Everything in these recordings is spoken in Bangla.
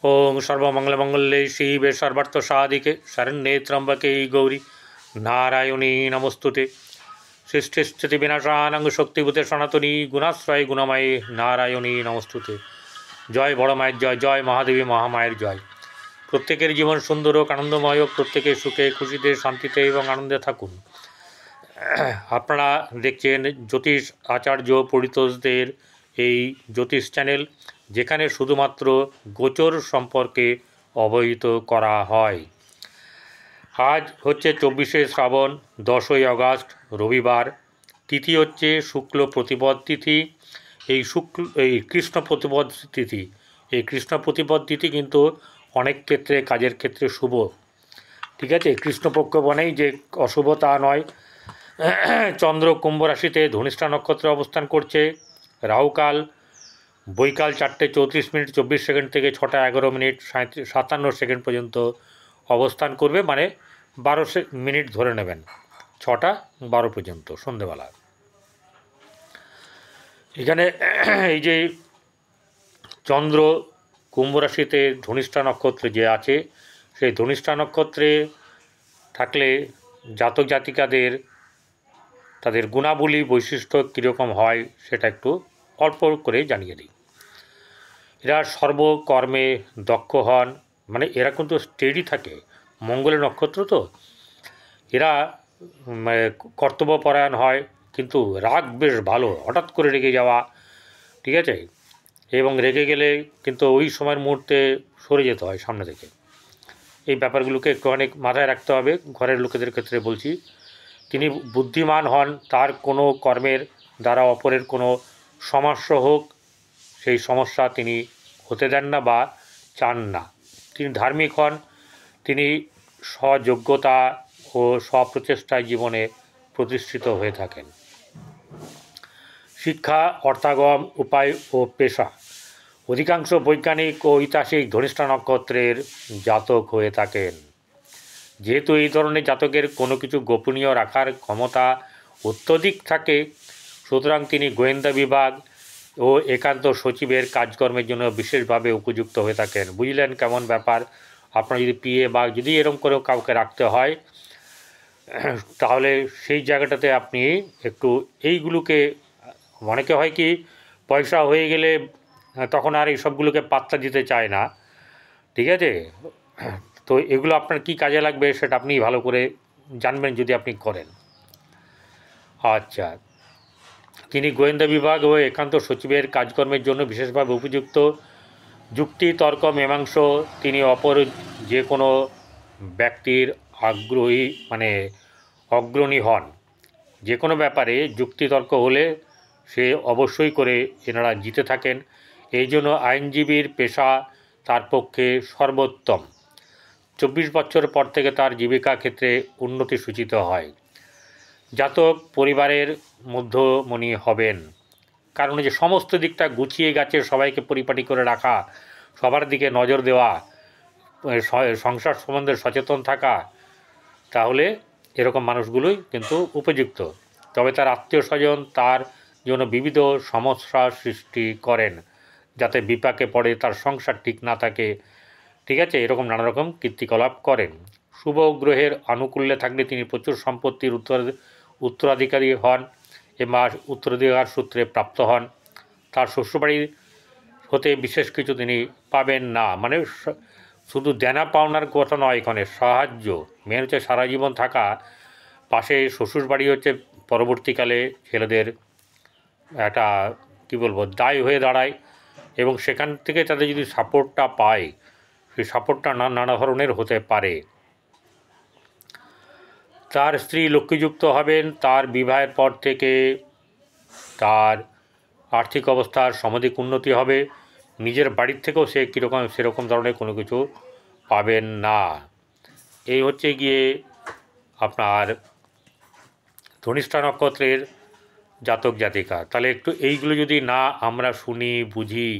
ओं सर्वमंगलमंगल्ये शिवे सर्वार्थसाधिके शरण्ये त्र्यंबके गौरी नारायणी नमोस्तुते। सृष्टिस्थिति विनाशानां शक्तिभूते सनातनी गुणाश्रय गुणमये नारायणी नमोस्तुते। जय बड़ मायर जय, जय महादेवी महामायर जय। प्रत्येकेर जीवन सुंदर और आनंदमय होक, प्रत्येके सुखे खुशिते शांतिते एवं आनंदे थाकुन। আপনারা দেখছেন জ্যোতিষ আচার্য পরিতোষদের এই জ্যোতিষ চ্যানেল, যেখানে শুধুমাত্র গোচর সম্পর্কে অবহিত করা হয়। আজ হচ্ছে 24শে শ্রাবণ, 10ই আগস্ট রবিবার। তিথি হচ্ছে শুক্ল প্রতিপদ তিথি। এই কৃষ্ণ প্রতিপদ তিথি, এই কৃষ্ণ প্রতিপদ তিথি কিন্তু অনেক ক্ষেত্রে কাজের ক্ষেত্রে শুভ। ঠিক আছে, কৃষ্ণপক্ষ বনেই যে অশুভ তা নয়। চন্দ্র কুম্ভ রাশিতে ধনিষ্ঠা নক্ষত্রে অবস্থান করছে। রাহুকাল বৈকাল 4টে 34 মিনিট 24 সেকেন্ড থেকে 6টা 11 মিনিট 57 সেকেন্ড পর্যন্ত অবস্থান করবে, মানে 12 মিনিট ধরে নেবেন, 6টা 12 পর্যন্ত সন্ধেবেলা। এখানে এই যে চন্দ্র কুম্ভ রাশিতে ধনিষ্ঠা নক্ষত্রে যে আছে, সেই ধনিষ্ঠা নক্ষত্রে থাকলে জাতক জাতিকাদের তাদের গুণাবলী বৈশিষ্ট্য কীরকম হয় সেটা একটু অল্প করে জানিয়ে দিই। এরা সর্বকর্মে দক্ষ হন, মানে এরা কিন্তু স্টেডি থাকে। মঙ্গলের নক্ষত্র তো, এরা কর্তব্যপরায়ণ হয়, কিন্তু রাগ বেশ ভালো, হঠাৎ করে রেগে যাওয়া, ঠিক আছে, এবং রেগে গেলে কিন্তু ওই সময়ের মুহূর্তে সরে যেতে হয় সামনে থেকে। এই ব্যাপারগুলোকে একটু অনেক মাথায় রাখতে হবে। ঘরের লোকেদের ক্ষেত্রে বলছি, তিনি বুদ্ধিমান হন, তার কোনো কর্মের দ্বারা অপরের কোনো সমস্যা হোক সেই সমস্যা তিনি হতে দেন না বা চান না। তিনি ধার্মিক হন, তিনি স্বযোগ্যতা ও স্বপ্রচেষ্টায় জীবনে প্রতিষ্ঠিত হয়ে থাকেন। শিক্ষা, অর্থাগম, উপায় ও পেশা, অধিকাংশ বৈজ্ঞানিক ও ঐতিহাসিক ধনিষ্ঠা নক্ষত্রের জাতক হয়ে থাকেন। যেহেতু এই ধরনের জাতকের কোনো কিছু গোপনীয় রাখার ক্ষমতা অত্যধিক থাকে, সুতরাং তিনি গোয়েন্দা বিভাগ ও একান্ত সচিবের কাজকর্মের জন্য বিশেষভাবে উপযুক্ত হয়ে থাকেন। বুঝলেন কেমন ব্যাপার? আপনার যদি পিএ বা যদি এরকম করেও কাউকে রাখতে হয়, তাহলে সেই জায়গাটাতে আপনি একটু এইগুলোকে, অনেকে হয় কি পয়সা হয়ে গেলে তখন আর এই সবগুলোকে পাত্তা দিতে চায় না, ঠিক আছে। তো এগুলো আপনার কি কাজে লাগবে সেটা আপনি ভালো করে জানবেন যদি আপনি করেন। আচ্ছা, তিনি গোয়েন্দা বিভাগ ও একান্ত সচিবের কাজকর্মের জন্য বিশেষভাবে উপযুক্ত। যুক্তি, তর্ক, মীমাংস, তিনি অপর যে কোনো ব্যক্তির অগ্রণী হন। যে কোনো ব্যাপারে যুক্তিতর্ক হলে সে অবশ্যই করে এনারা জিতে থাকেন। এই জন্য আইনজীবীর পেশা তার পক্ষে সর্বোত্তম। 24 বছর পর থেকে তার জীবিকা ক্ষেত্রে উন্নতি সূচিত হয়। জাতক পরিবারের মধ্যমণি হবেন, কারণ যে সমস্ত দিকটা গুছিয়ে গেছে, সবাইকে পরিপাটি করে রাখা, সবার দিকে নজর দেওয়া, সংসার সম্বন্ধে সচেতন থাকা, তাহলে এরকম মানুষগুলোই কিন্তু উপযুক্ত। তবে তার আত্মীয় স্বজন তার জন্য বিবিধ সমস্যা সৃষ্টি করেন, যাতে বিপাকে পড়ে, তার সংসার ঠিক না থাকে, ঠিক আছে, এরকম নানা রকম কীর্তিকলাপ করেন। শুভ গ্রহের আনুকূল্যে থাকলে তিনি প্রচুর সম্পত্তির উত্তরাধিকারী হন এবং উত্তরাধিকার সূত্রে প্রাপ্ত হন। তার শ্বশুরবাড়ি হতে বিশেষ কিছু তিনি পাবেন না, মানে শুধু দেনা পাওনার কথা নয়, এখানে সাহায্য, মেন হচ্ছে সারা জীবন থাকা পাশে। শ্বশুরবাড়ি হচ্ছে পরবর্তীকালে ছেলেদের একটা কী বলবো দায় হয়ে দাঁড়ায়, এবং সেখান থেকে তাদের যদি সাপোর্টটা পায়, সেই সাপোর্টটা নানা ধরনের হতে পারে। তার স্ত্রী লক্ষ্মীযুক্ত হবেন। তার বিবাহের পর থেকে তার আর্থিক অবস্থার সমধিক উন্নতি হবে। নিজের বাড়ির থেকেও সে সেরকম ধরনের কোনো কিছু পাবেন না। এই হচ্ছে গিয়ে আপনার ধনিষ্ঠা নক্ষত্রের জাতক জাতিকা। তাহলে একটু এইগুলো যদি না আমরা শুনি বুঝি,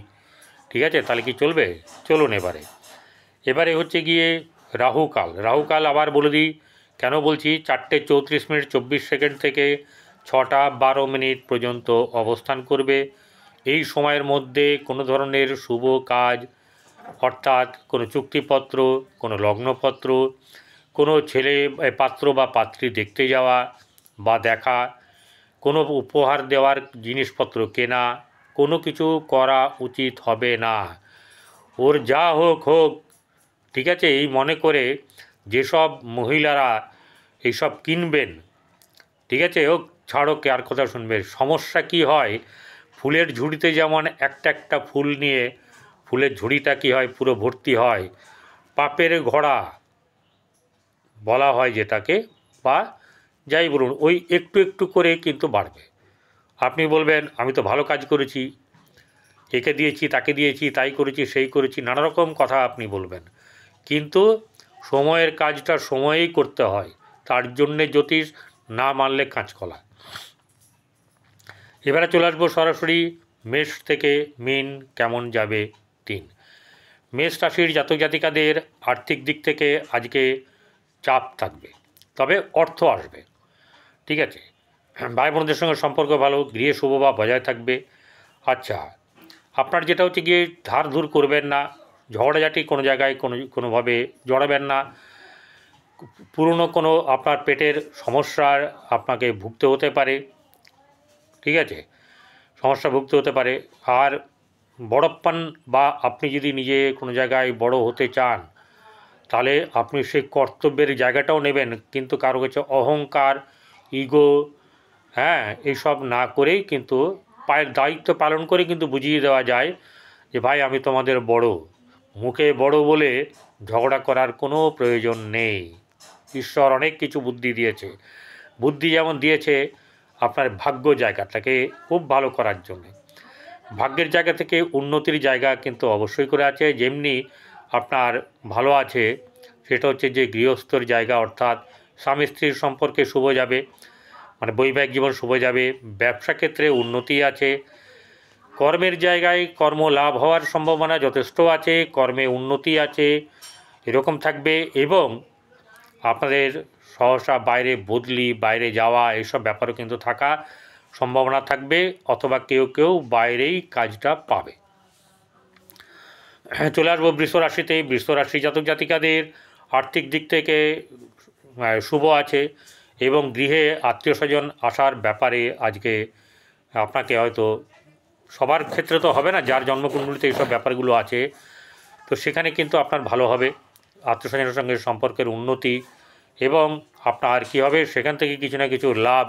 ঠিক আছে, তাহলে কি চলবে? চলুন এবারে হচ্ছে গিয়ে রাহুকাল। রাহুকাল আবার বলে দিই কেন বলছি, 4টে 34 মিনিট 24 সেকেন্ড থেকে 6টা 12 মিনিট পর্যন্ত অবস্থান করবে। এই সময়ের মধ্যে কোনো ধরনের শুভ কাজ অর্থাৎ কোনো চুক্তিপত্র, কোনো লগ্নপত্র, কোনো ছেলে পাত্র বা পাত্রী দেখতে যাওয়া বা দেখা, কোনো উপহার দেওয়ার জিনিসপত্র কেনা, কোনো কিছু করা উচিত হবে না। ওর যা হোক হোক, ঠিক আছে, এই মনে করে যেসব মহিলারা এইসব কিনবেন, ঠিক আছে, ও ছাড়ো, কে আর কথা শুনবে। সমস্যা কি হয়, ফুলের ঝুড়িতে যেমন একটা একটা ফুল নিয়ে ফুলের ঝুড়িটা কি হয়, পুরো ভর্তি হয়, পাপের ঘোড়া বলা হয় যেটাকে, বা যাই বলুন, ওই একটু একটু করে কিন্তু বাড়বে। আপনি বলবেন আমি তো ভালো কাজ করেছি, একে দিয়েছি, তাকে দিয়েছি, তাই করেছি, সেই করেছি, নানা রকম কথা আপনি বলবেন, কিন্তু সময়ের কাজটা সময়েই করতে হয়। তার জন্যে জ্যোতিষ না মানলে কাঁচকলা। এবারে চলে আসবো সরাসরি মেষ থেকে মীন কেমন যাবে দিন। মেষ রাশির জাতক জাতিকাদের আর্থিক দিক থেকে আজকে চাপ থাকবে, তবে অর্থ আসবে, ঠিক আছে। ভাই বোনদের সঙ্গে সম্পর্ক ভালো, গৃহে শুভ বা বজায় থাকবে। আচ্ছা, আপনার যেটা হচ্ছে গিয়ে ধার ধুর করবেন না, ঝগড়াঝাটি কোনো জায়গায় কোনোভাবে জড়াবেন না। পুরনো কোনো আপনার পেটের সমস্যার আপনাকে ভুগতে হতে পারে, ঠিক আছে, সমস্যা ভুগতে হতে পারে। আর বড়প্পান বা আপনি যদি নিজে কোনো জায়গায় বড় হতে চান, তাহলে আপনি সেই কর্তব্যের জায়গাটাও নেবেন, কিন্তু কারো কাছে অহংকার, ইগো, হ্যাঁ, এইসব না করেই কিন্তু দায়িত্ব পালন করে কিন্তু বুঝিয়ে দেওয়া যায় যে ভাই আমি তোমাদের বড়। মুখে বড় বলে ঝগড়া করার কোনো প্রয়োজন নেই। ঈশ্বর অনেক কিছু বুদ্ধি দিয়েছে, বুদ্ধি যেমন দিয়েছে আপনার ভাগ্য জায়গাটাকে খুব ভালো করার জন্যে, ভাগ্যের জায়গা থেকে উন্নতির জায়গা কিন্তু অবশ্যই করে আছে। যেমনি আপনার ভালো আছে, সেটা হচ্ছে যে গৃহস্থর জায়গা, অর্থাৎ স্বামী স্ত্রীর সম্পর্কে শুভ যাবে, মানে বৈবাহিক জীবন শুভ যাবে। ব্যবসা ক্ষেত্রে উন্নতি আছে, কর্মের জায়গায় কর্ম লাভ হওয়ার সম্ভাবনা যথেষ্ট আছে, কর্মে উন্নতি আছে, এরকম থাকবে। এবং আপনাদের সহসা বাইরে বদলি, বাইরে যাওয়া, এইসব ব্যাপারও কিন্তু থাকা সম্ভাবনা থাকবে, অথবা কেউ কেউ বাইরেই কাজটা পাবে। চলে আসবো বৃষ রাশিতে। বৃষ রাশি জাতক জাতিকাদের আর্থিক দিক থেকে শুভ আছে, এবং গৃহে আত্মীয় স্বজন আসার ব্যাপারে আজকে আপনাকে হয়তো, সবার ক্ষেত্রে তো হবে না, যার জন্মকুণ্ডলিতে এইসব ব্যাপারগুলো আছে, তো সেখানে কিন্তু আপনার ভালো হবে, আত্মীয় স্বজনের সঙ্গে সম্পর্কের উন্নতি, এবং আপনার কী হবে, সেখান থেকে কিছু না কিছু লাভ,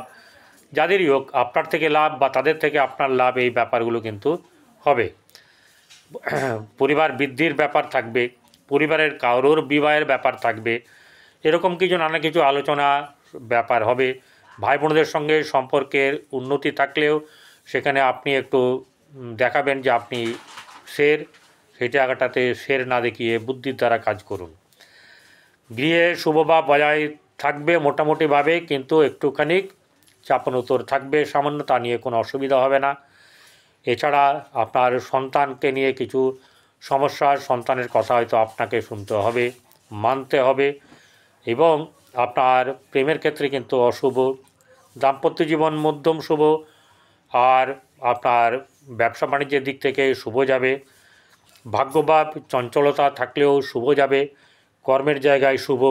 যাদেরই হোক, আপনার থেকে লাভ বা তাদের থেকে আপনার লাভ, এই ব্যাপারগুলো কিন্তু হবে। পরিবার বৃদ্ধির ব্যাপার থাকবে, পরিবারের কারোর বিবাহের ব্যাপার থাকবে, এরকম কিছু নানা কিছু আলোচনা ব্যাপার হবে। ভাই বোনদের সঙ্গে সম্পর্কের উন্নতি থাকলেও সেখানে আপনি একটু দেখাবেন যে আপনি শের, সেই জায়গাটাতে শের না দেখিয়ে বুদ্ধির দ্বারা কাজ করুন। গৃহে শুভভাব বজায় থাকবে মোটামুটিভাবে, কিন্তু একটুখানি চাপানোতর থাকবে সামান্য, তা নিয়ে কোনো অসুবিধা হবে না। এছাড়া আপনার সন্তানকে নিয়ে কিছু সমস্যা, সন্তানের কথা হয়তো আপনাকে শুনতে হবে, মানতে হবে। এবং আপনার প্রেমের ক্ষেত্রে কিন্তু অশুভ, দাম্পত্য জীবন মধ্যম শুভ, আর আপনার ব্যবসা বাণিজ্যের দিক থেকে শুভ যাবে। ভাগ্যভাব চঞ্চলতা থাকলেও শুভ যাবে, কর্মের জায়গায় শুভ,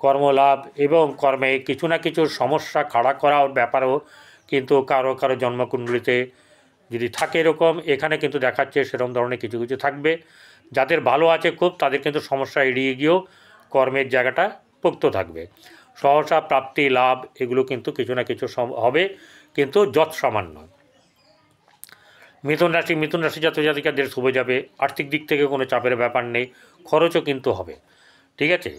কর্মলাভ, এবং কর্মে কিছু না কিছু সমস্যা খাড়া করার ব্যাপারও কিন্তু কারো কারো জন্মকুণ্ডলিতে যদি থাকে এরকম, এখানে কিন্তু দেখাচ্ছে সেরকম ধরনের কিছু কিছু থাকবে। যাদের ভালো আছে খুব, তাদের কিন্তু সমস্যা এড়িয়ে গিয়েও কর্মের জায়গাটা পোক্ত থাকবে। সহসা প্রাপ্তি লাভ এগুলো কিন্তু কিছু না কিছু হবে, কিন্তু যৎ সামান্য। মিথুন রাশি জাতক জাতিকাদের শুভ যাবে, আর্থিক দিক থেকে কোনো চাপের ব্যাপার নেই, খরচও কিন্তু হবে, ঠিক আছে।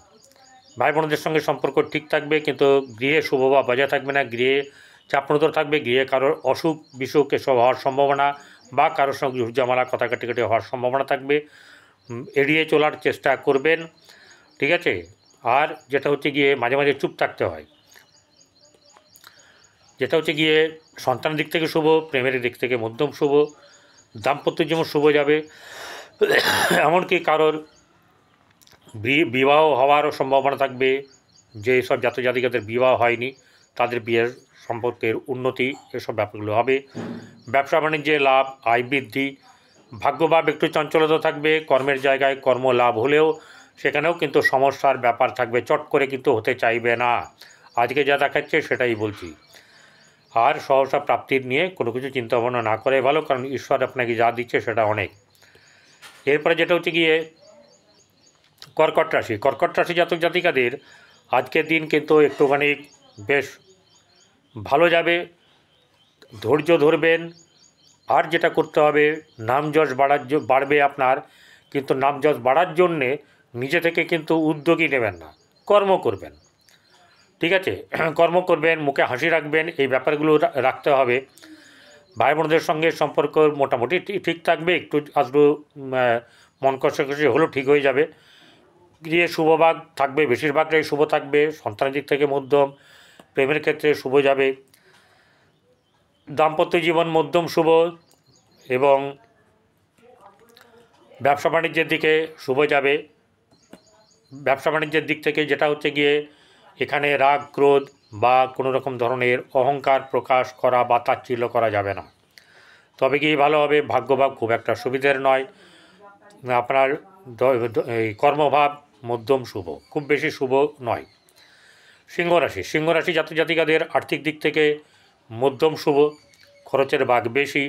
ভাই বোনদের সঙ্গে সম্পর্ক ঠিক থাকবে, কিন্তু গৃহে শুভভাব বজায় থাকবে না, গৃহে চাপনতর থাকবে, গৃহে কারোর অসুখ বিসুখ এসব হওয়ার সম্ভাবনা, বা কারোর সঙ্গে ঝুটঝামেলা কথা কাটি হওয়ার সম্ভাবনা থাকবে, এড়িয়ে চলার চেষ্টা করবেন, ঠিক আছে। আর যেটা হচ্ছে গিয়ে মাঝে মাঝে চুপ থাকতে হয়, যেটা হচ্ছে গিয়ে সন্তানের দিক থেকে শুভ, প্রেমের দিক থেকে মধ্যম শুভ, দাম্পত্য জীবন শুভ যাবে। এমনকি কারোর বিবাহ হওয়ারও সম্ভাবনা থাকবে, যে সব জাতক জাতিকাদের বিবাহ হয়নি তাদের বিয়ের সম্পর্কের উন্নতি, এসব ব্যাপারগুলো হবে। ব্যবসা বাণিজ্যে লাভ, আয় বৃদ্ধি, ভাগ্যভাব একটু চঞ্চলতা থাকবে, কর্মের জায়গায় কর্ম লাভ হলেও সেখানেও কিন্তু সমস্যার ব্যাপার থাকবে, চট করে কিন্তু হতে চাইবে না। আজকে যা দেখাচ্ছে সেটাই বলছি। আর সহসা প্রাপ্তির নিয়ে কোনো কিছু চিন্তাভাবনা না করে ভালো, কারণ ঈশ্বর আপনাকে যা দিচ্ছে সেটা অনেক। এরপরে যেটা হচ্ছে গিয়ে কর্কট রাশি। কর্কট রাশি জাতক জাতিকাদের আজকের দিন কিন্তু একটুখানি বেশ ভালো যাবে, ধৈর্য ধরবেন। আর যেটা করতে হবে, নাম যশ বাড়বে আপনার, কিন্তু নাম যশ বাড়ার জন্যে নিজে থেকে কিন্তু উদ্যোগী নেবেন না, কর্ম করবেন। ঠিক আছে, কর্ম করবেন, মুখে হাসি রাখবেন, এই ব্যাপারগুলো রাখতে হবে। ভাই বোনদের সঙ্গে সম্পর্ক মোটামুটি ঠিক থাকবে, একটু আধটু মন কষাকষি হলেও ঠিক হয়ে যাবে। গৃহে শুভভাগ থাকবে, বেশিরভাগটাই শুভ থাকবে। সন্তানের দিক থেকে মধ্যম, প্রেমের ক্ষেত্রে শুভ যাবে। দাম্পত্য জীবন মধ্যম শুভ, এবং ব্যবসা বাণিজ্যের দিকে শুভ যাবে। ব্যবসা বাণিজ্যের দিক থেকে যেটা হচ্ছে গিয়ে এখানে রাগ ক্রোধ বা কোনো রকম ধরনের অহংকার প্রকাশ করা বা তাচ্ছিল্য করা যাবে না, তবে কি ভালো হবে। ভাগ্যভাব খুব একটা সুবিধের নয়, আপনার এই কর্মভাব মধ্যম শুভ, খুব বেশি শুভ নয়। সিংহ রাশি। সিংহ রাশি জাতক জাতিকাদের আর্থিক দিক থেকে মধ্যম শুভ, খরচের ভাগ বেশি,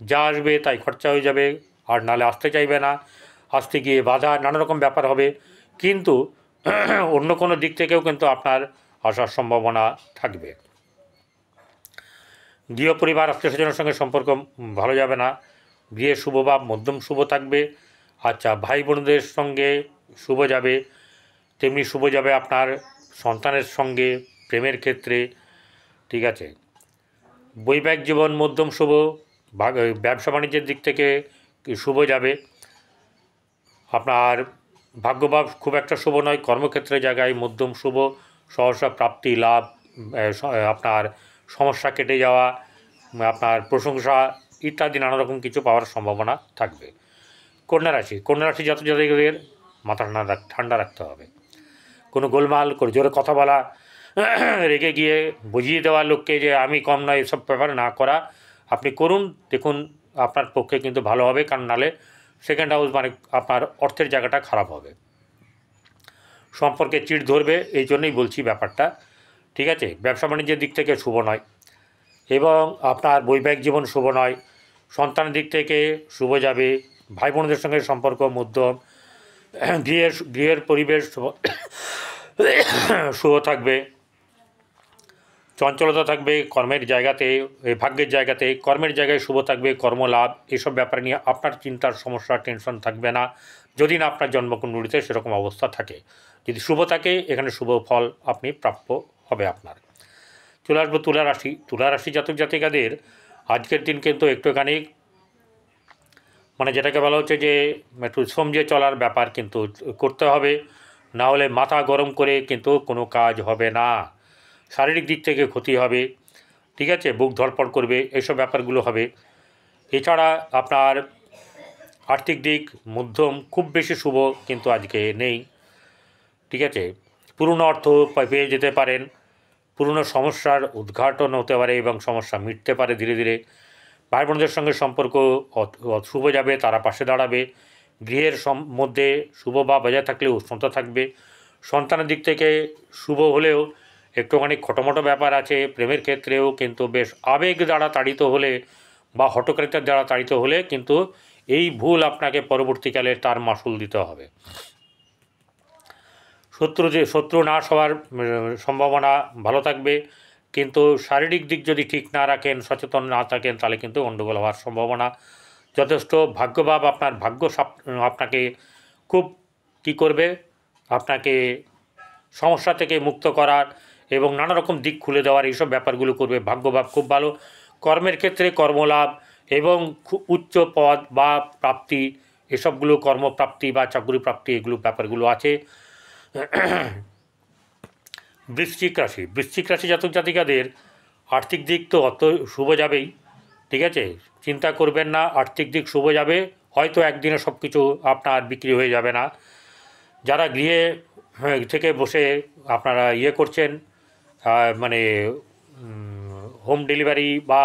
যা আসবে তাই খরচা হয়ে যাবে, আর নালে আসতে চাইবে না, আসতে গিয়ে বাধা, নানা রকম ব্যাপার হবে। কিন্তু অন্য কোনো দিক থেকেও কিন্তু আপনার আসার সম্ভাবনা থাকবে। গৃহ পরিবার আত্মীয় স্বজনের সঙ্গে সম্পর্ক ভালো যাবে না, গৃহে শুভভাব মধ্যম শুভ থাকবে। আচ্ছা, ভাই বোনদের সঙ্গে শুভ যাবে, তেমনি শুভ যাবে আপনার সন্তানের সঙ্গে, প্রেমের ক্ষেত্রে। ঠিক আছে, বৈবাহিক জীবন মধ্যম শুভ, ব্যবসা বাণিজ্যের দিক থেকে শুভ যাবে। আপনার ভাগ্যভাব খুব একটা শুভ নয়, কর্মক্ষেত্রের জায়গায় মধ্যম শুভ, সহসা প্রাপ্তি লাভ, আপনার সমস্যা কেটে যাওয়া, আপনার প্রশংসা ইত্যাদি নানা রকম কিছু পাওয়ার সম্ভাবনা থাকবে। কন্যা রাশি। কন্যা রাশি জাতক জাতিকাদের মাথা ঠান্ডা রাখতে হবে, কোনো গোলমাল করে জোরে কথা বলা, রেগে গিয়ে বুঝিয়ে দেওয়া লোককে যে আমি কম নয়, এসব ব্যাপার না করা। আপনি করুন, দেখুন আপনার পক্ষে কিন্তু ভালো হবে, কারণ নালে সেকেন্ড হাউস মানে আপনার অর্থের জায়গাটা খারাপ হবে, সম্পর্কে চিড় ধরবে, এই জন্যই বলছি ব্যাপারটা। ঠিক আছে, ব্যবসা বাণিজ্যের দিক থেকে শুভ নয়, এবং আপনার বৈবাহিক জীবন শুভ নয়। সন্তানের দিক থেকে শুভ যাবে, ভাই বোনদের সঙ্গে সম্পর্ক মধ্যম, গৃহের পরিবেশ শুভ থাকবে, চঞ্চলতা থাকবে কর্মের জায়গাতে, ভাগ্যের জায়গাতে, কর্মের জায়গায় শুভ থাকবে, কর্মলাভ, এসব ব্যাপার নিয়ে আপনার চিন্তার সমস্যা টেনশন থাকবে না, যদি না আপনার জন্মকুণ্ডলিতে সেরকম অবস্থা থাকে। যদি শুভ থাকে, এখানে শুভ ফল আপনি প্রাপ্য হবে আপনার। চলে আসবো তুলা রাশি। তুলা রাশি জাতক জাতিকাদের আজকের দিন কিন্তু একটুখানি মানে যেটাকে বলা হচ্ছে যে একটু সমঝে চলার ব্যাপার কিন্তু করতে হবে, না হলে মাথা গরম করে কিন্তু কোনো কাজ হবে না, শারীরিক দিক থেকে ক্ষতি হবে। ঠিক আছে, বুক ধড়পড় করবে, এইসব ব্যাপারগুলো হবে। এছাড়া আপনার আর্থিক দিক মধ্যম, খুব বেশি শুভ কিন্তু আজকে নেই। ঠিক আছে, পুরনো অর্থ পেয়ে যেতে পারেন, পুরনো সমস্যার উদ্ঘাটন হতে পারে এবং সমস্যা মিটতে পারে ধীরে ধীরে। ভাই বোনদের সঙ্গে সম্পর্ক শুভ যাবে, তারা পাশে দাঁড়াবে। গৃহের মধ্যে শুভ বা বজায় থাকলেও উষ্ণতা থাকবে। সন্তানের দিক থেকে শুভ হলেও একটুখানি খটোমটো ব্যাপার আছে। প্রেমের ক্ষেত্রেও কিন্তু বেশ আবেগ দ্বারা তাড়িত হলে বা হটকারিতার দ্বারা তাড়িত হলে কিন্তু এই ভুল আপনাকে পরবর্তীকালে তার মাসুল দিতে হবে। শত্রু নাশ হওয়ার সম্ভাবনা ভালো থাকবে, কিন্তু শারীরিক দিক যদি ঠিক না রাখেন, সচেতন না থাকেন, তাহলে কিন্তু গণ্ডগোল হওয়ার সম্ভাবনা যথেষ্ট। ভাগ্যভাব, আপনার ভাগ্য আপনাকে খুব কী করবে, আপনাকে সমস্যা থেকে মুক্ত করার এবং নানা রকম দিক খুলে দেওয়ার এইসব ব্যাপারগুলো করবে। ভাগ্যভাব খুব ভালো, কর্মের ক্ষেত্রে কর্মলাভ এবং খুব উচ্চ পদ বা প্রাপ্তি, এসবগুলো কর্মপ্রাপ্তি বা চাকরি প্রাপ্তি, এগুলো ব্যাপারগুলো আছে। বৃশ্চিক রাশি। বৃশ্চিক রাশি জাতক জাতিকাদের আর্থিক দিক তো অত শুভ যাবেই। ঠিক আছে, চিন্তা করবেন না, আর্থিক দিক শুভ যাবে, হয়তো একদিনে সব কিছু আপনার বিক্রি হয়ে যাবে না। যারা গৃহে থেকে বসে আপনারা করছেন, মানে হোম ডেলিভারি বা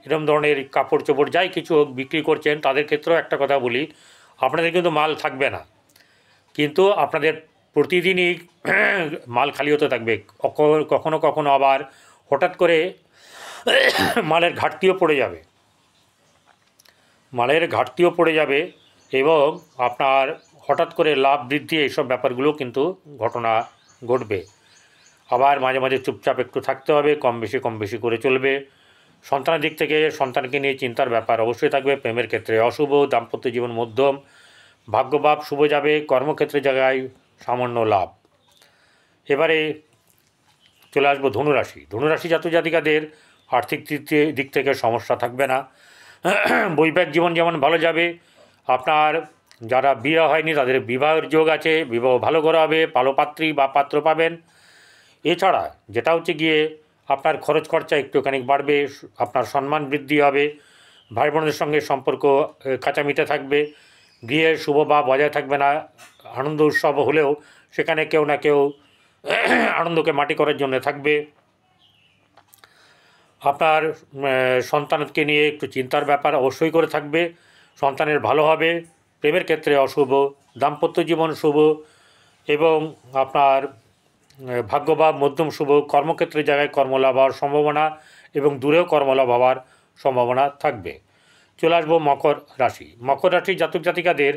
এরকম ধরনের কাপড় চোপড় যাই কিছু হোক বিক্রি করছেন, তাদের ক্ষেত্রেও একটা কথা বলি, আপনাদের কিন্তু মাল থাকবে না, কিন্তু আপনাদের প্রতিদিনই মাল খালি হতে থাকবে। কখনো কখনো আবার হঠাৎ করে মালের ঘাটতিও পড়ে যাবে এবং আপনার হঠাৎ করে লাভ বৃদ্ধি এইসব ব্যাপারগুলো কিন্তু ঘটনা ঘটবে। আবার মাঝে মাঝে চুপচাপ একটু থাকতে হবে, কম বেশি করে চলবে। সন্তানের দিক থেকে সন্তানকে নিয়ে চিন্তার ব্যাপার অবশ্যই থাকবে। প্রেমের ক্ষেত্রে অশুভ, দাম্পত্য জীবন মধ্যম, ভাগ্যভাব শুভ যাবে, কর্মক্ষেত্রে জায়গায় সামান্য লাভ। এবারে চলে আসবো ধনুরাশি। ধনুরাশি জাতিকাদের আর্থিক দিক থেকে সমস্যা থাকবে না। বৈবাহিক জীবন যেমন ভালো যাবে, আপনার যারা বিয়ে হয়নি তাদের বিবাহের যোগ আছে, বিবাহ ভালো করা হবে, পাত্রী বা পাত্র পাবেন। এছাড়া যেটা হচ্ছে গিয়ে আপনার খরচ খরচা একটুখানি বাড়বে, আপনার সম্মান বৃদ্ধি হবে, ভাই বোনদের সঙ্গে সম্পর্ক কাঁচামিটে থাকবে, গৃহে শুভ বা বজায় থাকবে না। আনন্দ উৎসব হলেও সেখানে কেউ না কেউ আনন্দকে মাটি করার জন্য থাকবে। আপনার সন্তানকে নিয়ে একটু চিন্তার ব্যাপার অবশ্যই করে থাকবে, সন্তানের ভালো হবে। প্রেমের ক্ষেত্রে অশুভ, দাম্পত্য জীবন শুভ এবং আপনার ভাগ্যভাব মধ্যম শুভ, কর্মক্ষেত্রের জায়গায় কর্মলাভ হওয়ার সম্ভাবনা এবং দূরেও কর্মলাভ হওয়ার সম্ভাবনা থাকবে। চলে আসবো মকর রাশি। মকর রাশির জাতিকাদের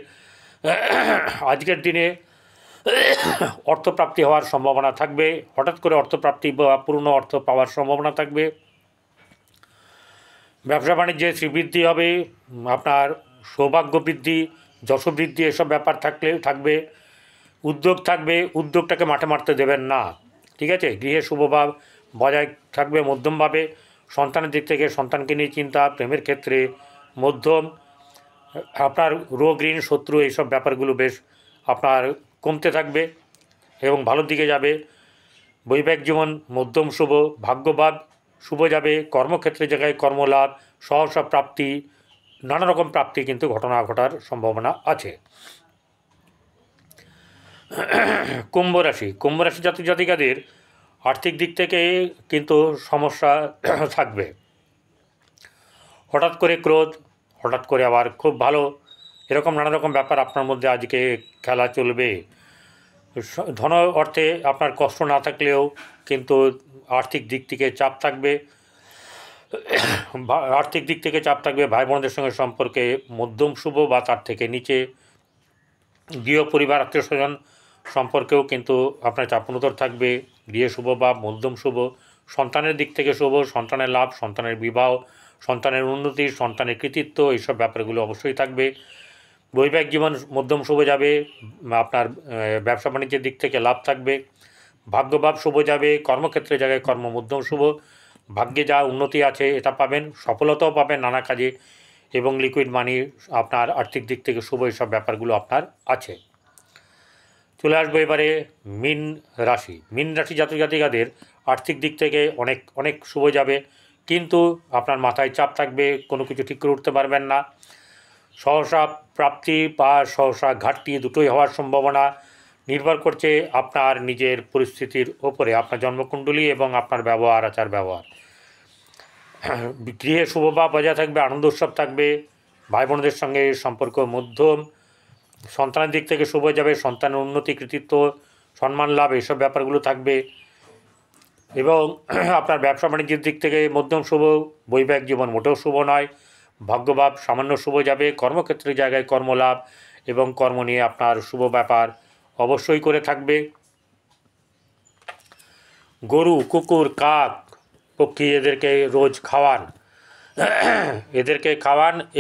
আজকের দিনে অর্থপ্রাপ্তি হওয়ার সম্ভাবনা থাকবে, হঠাৎ করে অর্থপ্রাপ্তি বা পূর্ণ অর্থ পাওয়ার সম্ভাবনা থাকবে। ব্যবসা বাণিজ্যে শ্রীবৃদ্ধি হবে, আপনার সৌভাগ্য বৃদ্ধি, যশ বৃদ্ধি এসব ব্যাপার থাকবে। উদ্যোগ থাকবে, উদ্যোগটাকে মাঠে মারতে দেবেন না, ঠিক আছে। গৃহে শুভভাব বজায় থাকবে মধ্যমভাবে। সন্তানের দিক থেকে সন্তানকে নিয়ে চিন্তা, প্রেমের ক্ষেত্রে মধ্যম। আপনার রোগ ঋণ শত্রু এইসব ব্যাপারগুলো বেশ আপনার কমতে থাকবে এবং ভালোর দিকে যাবে। বৈবাহিক জীবন মধ্যম শুভ, ভাগ্যভাব শুভ যাবে, কর্মক্ষেত্রে জায়গায় কর্মলাভ, সহসা প্রাপ্তি, নানা রকম প্রাপ্তি কিন্তু ঘটনা ঘটার সম্ভাবনা আছে। কুম্ভ রাশি জাতিকাদের আর্থিক দিক থেকে কিন্তু সমস্যা থাকবে। হঠাৎ করে ক্রোধ, হঠাৎ করে আবার খুব ভালো, এরকম নানা রকম ব্যাপার আপনার মধ্যে আজকে খেলা চলবে। ধন অর্থে আপনার কষ্ট না থাকলেও কিন্তু আর্থিক দিক থেকে চাপ থাকবে। ভাই বোনদের সঙ্গে সম্পর্কে মধ্যম শুভ বা তার থেকে নিচে। গৃহ পরিবার আত্মীয় স্বজন সম্পর্কেও কিন্তু আপনার চাপানোতর থাকবে। গৃহে শুভ বা মধ্যম শুভ, সন্তানের দিক থেকে শুভ, সন্তানের লাভ, সন্তানের বিবাহ, সন্তানের উন্নতি, সন্তানের কৃতিত্ব, এইসব ব্যাপারগুলো অবশ্যই থাকবে। বৈবাহিক জীবন মধ্যম শুভ যাবে, আপনার ব্যবসা বাণিজ্যের দিক থেকে লাভ থাকবে। ভাগ্যভাব শুভ যাবে, কর্মক্ষেত্রে জায়গায় কর্ম মধ্যম শুভ, ভাগ্যে যা উন্নতি আছে এটা পাবেন, সফলতাও পাবেন নানা কাজে এবং লিকুইড মানি আপনার আর্থিক দিক থেকে শুভ, এইসব ব্যাপারগুলো আপনার আছে। চলে আসবো এবারে মীন রাশি জাতিকাদের আর্থিক দিক থেকে অনেক শুভ যাবে, কিন্তু আপনার মাথায় চাপ থাকবে, কোনো কিছু ঠিক করে উঠতে পারবেন না। সহসা প্রাপ্তি বা সহসা ঘাটতি দুটোই হওয়ার সম্ভাবনা নির্ভর করছে আপনার নিজের পরিস্থিতির ওপরে, আপনার জন্মকুণ্ডলী এবং আপনার আচার ব্যবহার। গৃহে শুভভাব বজায় থাকবে, আনন্দ উৎসব থাকবে, ভাই বোনদের সঙ্গে সম্পর্ক মধ্যম। সন্তানের দিক থেকে শুভ যাবে, সন্তানের উন্নতি, কৃতিত্ব, সম্মান লাভ, এইসব ব্যাপারগুলো থাকবে এবং আপনার ব্যবসা বাণিজ্যের দিক থেকে মধ্যম শুভ। বৈবাহিক জীবন মোটেও শুভ নয়, ভাগ্যভাব সামান্য শুভ যাবে, কর্মক্ষেত্রের জায়গায় কর্মলাভ এবং কর্ম নিয়ে আপনার শুভ ব্যাপার অবশ্যই করে থাকবে। গরু, কুকুর, কাক, পক্ষী এদেরকে রোজ খাওয়ান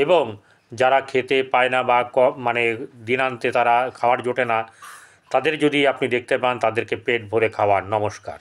এবং যারা খেতে পায় না বা দিনান্তে তারা খাওয়ার জোটে না, তাদের যদি আপনি দেখতে পান তাদেরকে পেট ভরে খাওয়ান। নমস্কার।